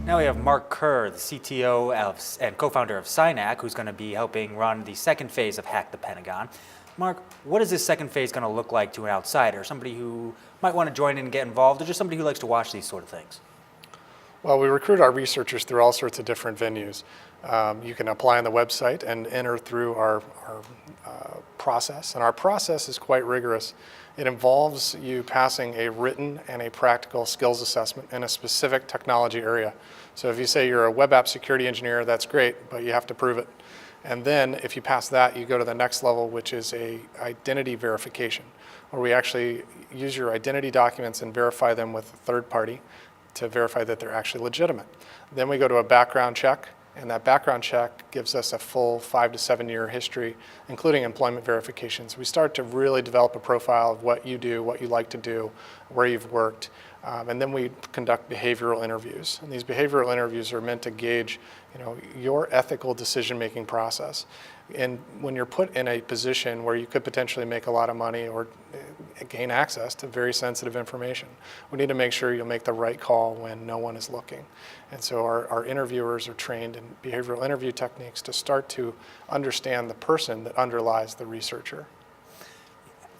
Now we have Mark Kuhr, the CTO and co-founder of Synack, who's going to be helping run the second phase of Hack the Pentagon. Mark, what is this second phase going to look like to an outsider, somebody who might want to join in and get involved, or just somebody who likes to watch these sort of things? Well, we recruit our researchers through all sorts of different venues. You can apply on the website and enter through our process, and our process is quite rigorous. It involves you passing a written and a practical skills assessment in a specific technology area. So if you say you're a web app security engineer, that's great, but you have to prove it. And then if you pass that, you go to the next level, which is a identity verification, where we actually use your identity documents and verify them with a third party to verify that they're actually legitimate. Then we go to a background check, and that background check gives us a full 5 to 7 year history, including employment verifications. We start to really develop a profile of what you do, what you like to do, where you've worked, and then we conduct behavioral interviews. And these behavioral interviews are meant to gauge, your ethical decision-making process. And when you're put in a position where you could potentially make a lot of money or gain access to very sensitive information, we need to make sure you'll make the right call when no one is looking. And so our interviewers are trained in behavioral interview techniques to start to understand the person that underlies the researcher.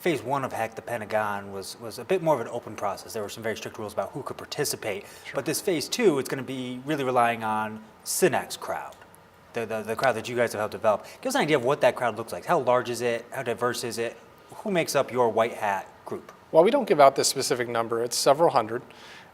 Phase 1 of Hack the Pentagon was a bit more of an open process. There were some very strict rules about who could participate. Sure. But this Phase 2, it's going to be really relying on Synack's crowd, the crowd that you guys have helped develop. Give us an idea of what that crowd looks like. How large is it? How diverse is it? Who makes up your white hat group? Well, we don't give out this specific number. It's several hundred,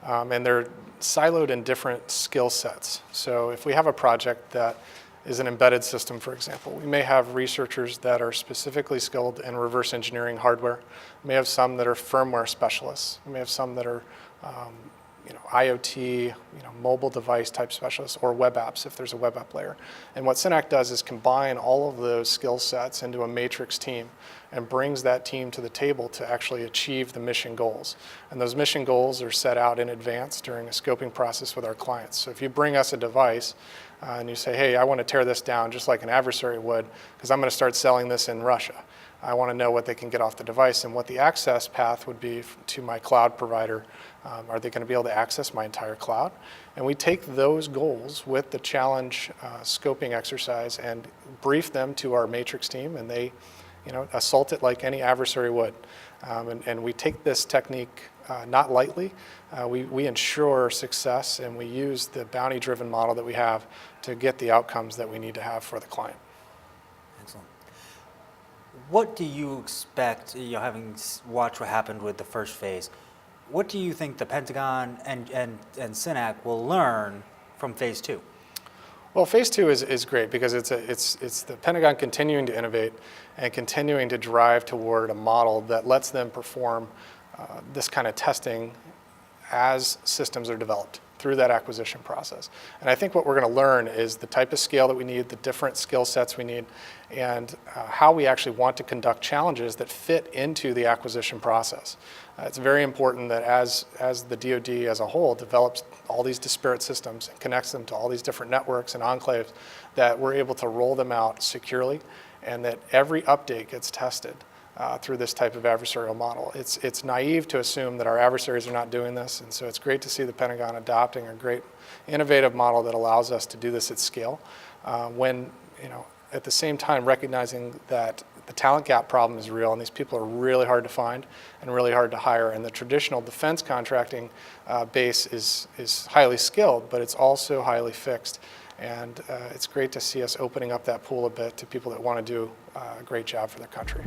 and they're siloed in different skill sets. So if we have a project that is an embedded system, for example, we may have researchers that are specifically skilled in reverse engineering hardware. We may have some that are firmware specialists. We may have some that are IoT, mobile device type specialists, or web apps if there's a web app layer. And what Synack does is combine all of those skill sets into a matrix team and brings that team to the table to actually achieve the mission goals. And those mission goals are set out in advance during a scoping process with our clients. So if you bring us a device and you say, hey, I want to tear this down just like an adversary would, because I'm going to start selling this in Russia. I want to know what they can get off the device and what the access path would be to my cloud provider. Are they going to be able to access my entire cloud? And we take those goals with the challenge scoping exercise and brief them to our matrix team, and they assault it like any adversary would. And we take this technique not lightly. We ensure success, and we use the bounty-driven model that we have to get the outcomes that we need to have for the client. Excellent. What do you expect, having watched what happened with the first phase, what do you think the Pentagon and Synack will learn from Phase 2? Well, Phase 2 is great because it's the Pentagon continuing to innovate and continuing to drive toward a model that lets them perform this kind of testing as systems are developed through that acquisition process. And I think what we're going to learn is the type of scale that we need, the different skill sets we need, and how we actually want to conduct challenges that fit into the acquisition process. It's very important that as the DoD as a whole develops all these disparate systems and connects them to all these different networks and enclaves, that we're able to roll them out securely and that every update gets tested through this type of adversarial model. It's naive to assume that our adversaries are not doing this, and so it's great to see the Pentagon adopting a great innovative model that allows us to do this at scale, when at the same time recognizing that the talent gap problem is real, and these people are really hard to find and really hard to hire. And the traditional defense contracting base is highly skilled, but it's also highly fixed. And it's great to see us opening up that pool a bit to people that want to do a great job for their country.